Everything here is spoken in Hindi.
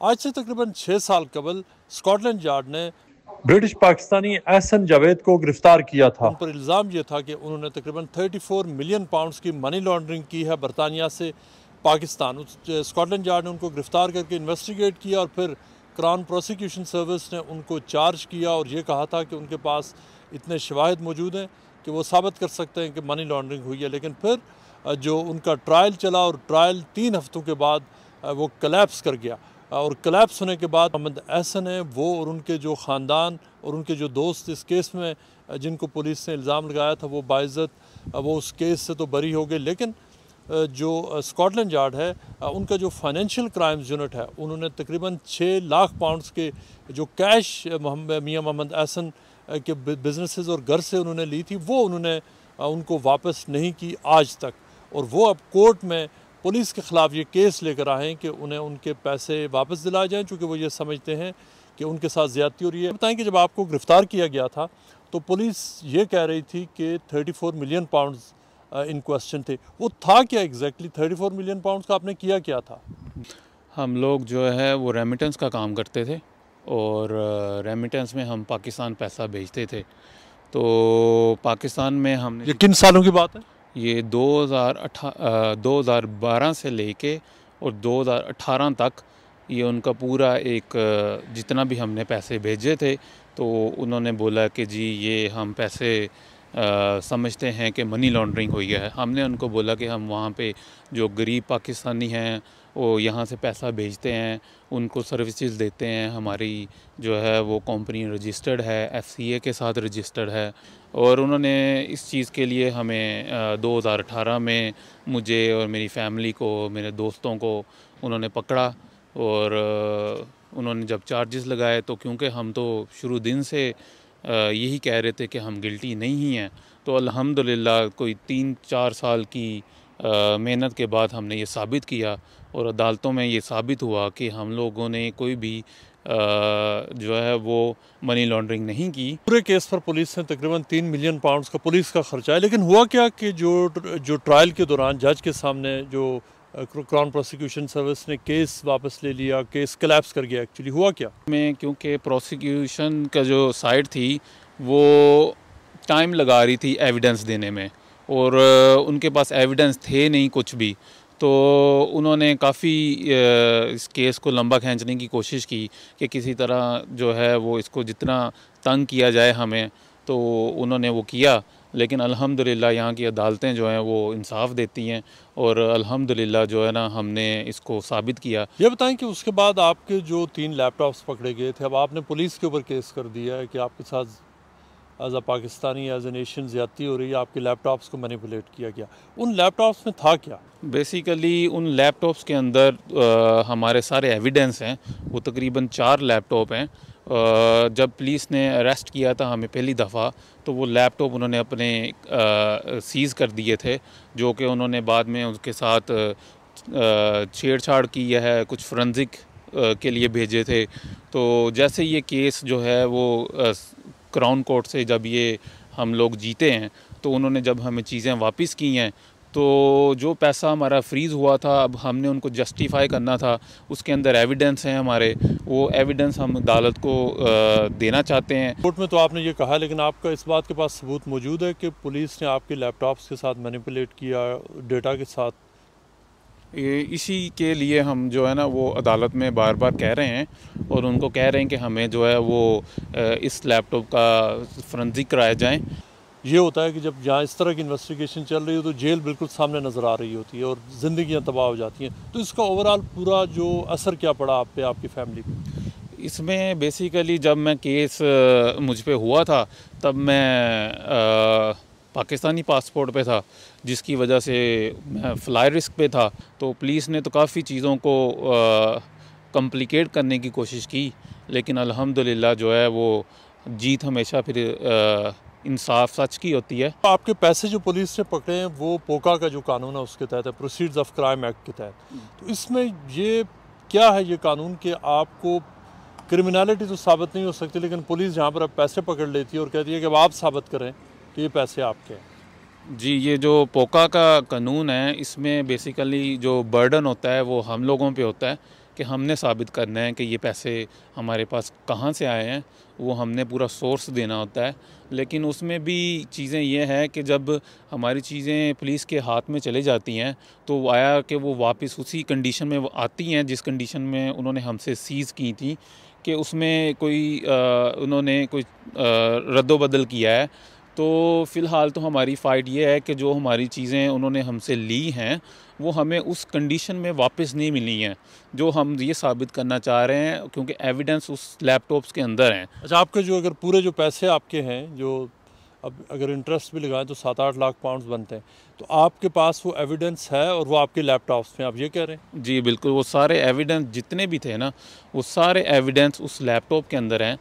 आज से तकरीबन 6 साल कबल स्कॉटलैंड यार्ड ने ब्रिटिश पाकिस्तानी एहसन जावेद को गिरफ्तार किया था। उन पर इल्ज़ाम यह था कि उन्होंने तकरीबन 34 मिलियन पाउंड्स की मनी लॉन्ड्रिंग की है बरतानिया से पाकिस्तान। स्कॉटलैंड यार्ड ने उनको गिरफ्तार करके इन्वेस्टिगेट किया और फिर क्राउन प्रोसिक्यूशन सर्विस ने उनको चार्ज किया और ये कहा था कि उनके पास इतने शवाहिद मौजूद हैं कि वो साबित कर सकते हैं कि मनी लॉन्ड्रिंग हुई है। लेकिन फिर जो उनका ट्रायल चला और ट्रायल 3 हफ्तों के बाद वो कलेप्स कर गया और कलेप्स होने के बाद मोहम्मद एहसन है वो और उनके जो ख़ानदान और उनके जो दोस्त इस केस में जिनको पुलिस ने इल्ज़ाम लगाया था वो बाइज़्ज़त वो उस केस से तो बरी हो गए। लेकिन जो स्कॉटलैंड यार्ड है उनका जो फाइनेंशियल क्राइम्स यूनिट है उन्होंने तकरीबन 6 लाख पाउंड्स के जो कैश मियां मोहम्मद एहसन के बिजनेसेस और घर से उन्होंने ली थी वो उन्होंने उनको वापस नहीं की आज तक। और वो अब कोर्ट में पुलिस के ख़िलाफ़ ये केस लेकर आए हैं कि उन्हें उनके पैसे वापस दिलाए जाएँ, चूँकि वो ये समझते हैं कि उनके साथ ज़्यादती हो रही है। बताएं कि जब आपको गिरफ़्तार किया गया था तो पुलिस ये कह रही थी कि 34 मिलियन पाउंड्स इन क्वेश्चन थे। वो था क्या एग्जैक्टली 34 मिलियन पाउंड्स का आपने किया क्या था? हम लोग जो है वो रेमिटेंस का काम करते थे और रेमिटेंस में हम पाकिस्तान पैसा भेजते थे। तो पाकिस्तान में हमने ये किन सालों की बात है? ये 2012 से लेके और 2018 तक ये उनका पूरा एक जितना भी हमने पैसे भेजे थे तो उन्होंने बोला कि जी ये हम पैसे समझते हैं कि मनी लॉन्ड्रिंग हुई है। हमने उनको बोला कि हम वहाँ पे जो गरीब पाकिस्तानी हैं वो यहाँ से पैसा भेजते हैं, उनको सर्विसेज देते हैं, हमारी जो है वो कंपनी रजिस्टर्ड है, FCA के साथ रजिस्टर्ड है। और उन्होंने इस चीज़ के लिए हमें 2018 में मुझे और मेरी फैमिली को, मेरे दोस्तों को उन्होंने पकड़ा और उन्होंने जब चार्जेस लगाए तो क्योंकि हम तो शुरू दिन से यही कह रहे थे कि हम गिल्टी नहीं ही हैं, तो अल्हम्दुलिल्लाह कोई 3-4 साल की मेहनत के बाद हमने ये साबित किया और अदालतों में ये साबित हुआ कि हम लोगों ने कोई भी जो है वो मनी लॉन्ड्रिंग नहीं की। पूरे केस पर पुलिस ने तकरीबन 3 मिलियन पाउंड्स का पुलिस का खर्चा है। लेकिन हुआ क्या कि जो ट्रायल के दौरान जज के सामने जो क्राउन प्रोसिक्यूशन सर्विस ने केस वापस ले लिया, केस कोलैप्स कर गया। एक्चुअली हुआ क्या में क्योंकि प्रोसिक्यूशन का जो साइड थी वो टाइम लगा रही थी एविडेंस देने में और उनके पास एविडेंस थे नहीं कुछ भी, तो उन्होंने काफ़ी इस केस को लंबा खींचने की कोशिश की कि किसी तरह जो है वो इसको जितना तंग किया जाए हमें, तो उन्होंने वो किया। लेकिन अल्हम्दुलिल्लाह यहाँ की अदालतें जो हैं वो इंसाफ देती हैं और अल्हम्दुलिल्लाह जो है ना हमने इसको साबित किया। ये बताएं कि उसके बाद आपके जो 3 लैपटॉप्स पकड़े गए थे, अब आपने पुलिस के ऊपर केस कर दिया है कि आपके साथ as a Pakistani as a nation ज़्यादती हो रही है, आपके लैपटॉप्स को मैनिपुलेट किया गया। उन लैपटॉप्स में था क्या? बेसिकली उन लैपटॉप्स के अंदर हमारे सारे एविडेंस हैं, वो तकरीबन 4 लैपटॉप हैं। जब पुलिस ने अरेस्ट किया था हमें पहली दफ़ा तो वो लैपटॉप उन्होंने अपने सीज़ कर दिए थे, जो कि उन्होंने बाद में उसके साथ छेड़छाड़ की है, कुछ फोरेंसिक के लिए भेजे थे। तो जैसे ये केस जो है वो क्राउन कोर्ट से जब ये हम लोग जीते हैं तो उन्होंने जब हमें चीज़ें वापस की हैं तो जो पैसा हमारा फ्रीज़ हुआ था अब हमने उनको जस्टिफाई करना था, उसके अंदर एविडेंस हैं हमारे, वो एविडेंस हम अदालत को देना चाहते हैं। कोर्ट में तो आपने ये कहा, लेकिन आपका इस बात के पास सबूत मौजूद है कि पुलिस ने आपके लैपटॉप्स के साथ मैनिपुलेट किया डेटा के साथ? इसी के लिए हम जो है ना वो अदालत में बार बार कह रहे हैं और उनको कह रहे हैं कि हमें जो है वो इस लैपटॉप का फोरेंसिक कराया जाए। ये होता है कि जब जहाँ इस तरह की इन्वेस्टिगेशन चल रही हो तो जेल बिल्कुल सामने नज़र आ रही होती है और ज़िंदगियाँ तबाह हो जाती हैं। तो इसका ओवरऑल पूरा जो असर क्या पड़ा आप पे, आपकी फैमिली पे? इसमें बेसिकली जब मैं केस मुझ पे हुआ था तब मैं पाकिस्तानी पासपोर्ट पे था, जिसकी वजह से मैं फ्लाई रिस्क पे था। तो पुलिस ने तो काफ़ी चीज़ों को कॉम्प्लिकेट करने की कोशिश की, लेकिन अल्हम्दुलिल्लाह जो है वो जीत हमेशा फिर इंसाफ सच की होती है। आपके पैसे जो पुलिस ने पकड़े हैं वो पोका का जो कानून है उसके तहत है, प्रोसीड्स ऑफ क्राइम एक्ट के तहत। तो इसमें ये क्या है ये कानून कि आपको क्रिमिनलिटी तो साबित नहीं हो सकती, लेकिन पुलिस जहाँ पर अब पैसे पकड़ लेती है और कहती है कि अब आप साबित करें कि ये पैसे आपके हैं। जी, ये जो पोका का कानून है इसमें बेसिकली जो बर्डन होता है वो हम लोगों पे होता है कि हमने साबित करना है कि ये पैसे हमारे पास कहाँ से आए हैं, वो हमने पूरा सोर्स देना होता है। लेकिन उसमें भी चीज़ें ये हैं कि जब हमारी चीज़ें पुलिस के हाथ में चले जाती हैं तो आया कि वो वापस उसी कंडीशन में वो आती हैं जिस कंडीशन में उन्होंने हमसे सीज़ की थी, कि उसमें कोई उन्होंने कोई रद्दोबदल किया है। तो फ़िलहाल तो हमारी फ़ाइट ये है कि जो हमारी चीज़ें उन्होंने हमसे ली हैं वो हमें उस कंडीशन में वापस नहीं मिली हैं जो हम ये साबित करना चाह रहे हैं, क्योंकि एविडेंस उस लैपटॉप्स के अंदर हैं। अच्छा, आपके जो अगर पूरे जो पैसे आपके हैं, जो अब अगर इंटरेस्ट भी लगाएं तो 7-8 लाख पाउंड्स बनते हैं, तो आपके पास वो एविडेंस है और वो आपके लैपटॉप्स में, आप ये कह रहे हैं? जी बिल्कुल, वो सारे एविडेंस जितने भी थे ना, वो सारे एविडेंस उस लैपटॉप के अंदर हैं।